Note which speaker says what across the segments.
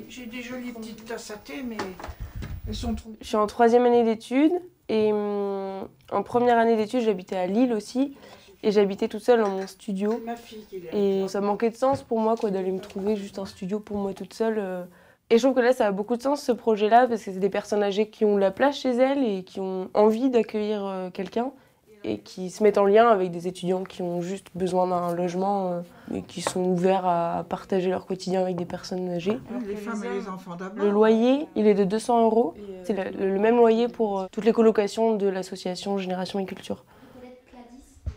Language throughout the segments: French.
Speaker 1: J'ai des jolies petites tasses à thé, mais elles sont trop...
Speaker 2: Je suis en 3e année d'études et en première année d'études, j'habitais à Lille aussi. Et j'habitais toute seule dans mon studio.
Speaker 1: Ma fille qui est là.
Speaker 2: Et ça manquait de sens pour moi quoi, d'aller me trouver juste un studio pour moi toute seule. Et je trouve que là, ça a beaucoup de sens ce projet-là parce que c'est des personnes âgées qui ont la place chez elles et qui ont envie d'accueillir quelqu'un et qui se mettent en lien avec des étudiants qui ont juste besoin d'un logement et qui sont ouverts à partager leur quotidien avec des personnes âgées.
Speaker 1: Les femmes et les enfants d'abord.
Speaker 2: Le loyer, il est de 200 €. C'est le même loyer pour toutes les colocations de l'association Génération et Culture.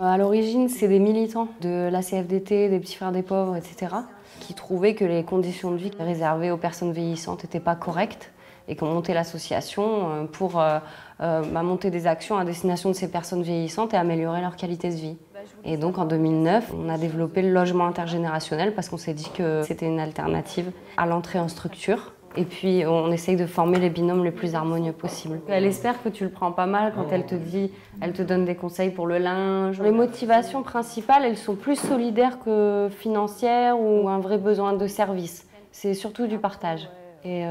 Speaker 3: À l'origine, c'est des militants de la CFDT, des Petits Frères des Pauvres, etc., qui trouvaient que les conditions de vie réservées aux personnes vieillissantes n'étaient pas correctes et qui ont monté l'association pour monter des actions à destination de ces personnes vieillissantes et améliorer leur qualité de vie. Et donc en 2009, on a développé le logement intergénérationnel parce qu'on s'est dit que c'était une alternative à l'entrée en structure. Et puis on essaye de former les binômes les plus harmonieux possibles. Elle espère que tu le prends pas mal quand elle te dit, elle te donne des conseils pour le linge. Les motivations principales, elles sont plus solidaires que financières ou un vrai besoin de service. C'est surtout du partage. Et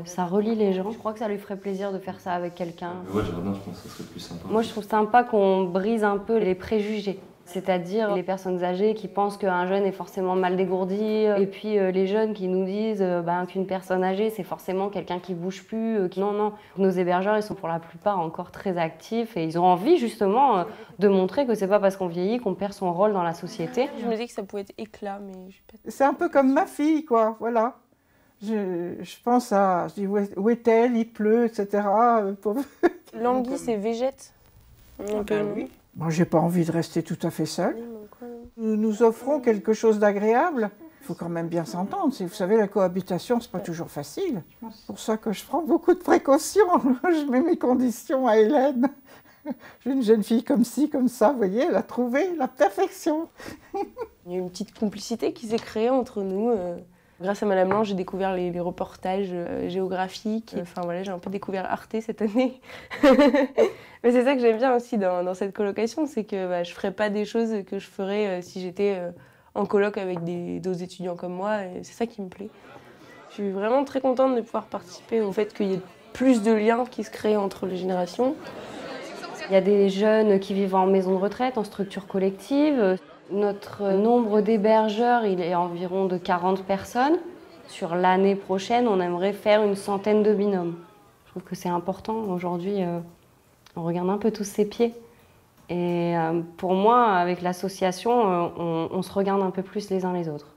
Speaker 3: ça relie les gens. Je crois que ça lui ferait plaisir de faire ça avec quelqu'un.
Speaker 4: Ouais, j'aimerais bien, je pense que ça serait plus sympa.
Speaker 3: Moi, je trouve sympa qu'on brise un peu les préjugés. C'est-à-dire les personnes âgées qui pensent qu'un jeune est forcément mal dégourdi, et puis les jeunes qui nous disent qu'une personne âgée, c'est forcément quelqu'un qui bouge plus. Non. Nos hébergeurs, ils sont pour la plupart encore très actifs et ils ont envie justement de montrer que c'est pas parce qu'on vieillit qu'on perd son rôle dans la société.
Speaker 2: Je me dis que ça pouvait être éclat, mais je sais pas.
Speaker 1: C'est un peu comme ma fille, quoi, voilà. Je pense à... Je dis, où est-elle? Il pleut, etc.
Speaker 2: Languis et végète.
Speaker 1: Oui. Moi, j'ai pas envie de rester tout à fait seule. Nous nous offrons quelque chose d'agréable. Il faut quand même bien s'entendre. Vous savez, la cohabitation, c'est pas toujours facile. C'est pour ça que je prends beaucoup de précautions. Je mets mes conditions à Hélène. J'ai une jeune fille comme ci, comme ça, vous voyez, elle a trouvé la perfection.
Speaker 2: Il y a une petite complicité qui s'est créée entre nous. Grâce à Madame Lange, j'ai découvert les reportages géographiques. Enfin voilà, j'ai un peu découvert Arte cette année. Mais c'est ça que j'aime bien aussi dans cette colocation, c'est que je ne ferais pas des choses que je ferais si j'étais en coloc avec d'autres étudiants comme moi. Et c'est ça qui me plaît. Je suis vraiment très contente de pouvoir participer au fait qu'il y ait plus de liens qui se créent entre les générations.
Speaker 3: Il y a des jeunes qui vivent en maison de retraite, en structure collective. Notre nombre d'hébergeurs, il est environ de 40 personnes. Sur l'année prochaine, on aimerait faire une centaine de binômes. Je trouve que c'est important. Aujourd'hui, on regarde un peu tous ses pieds. Et pour moi, avec l'association, on se regarde un peu plus les uns les autres.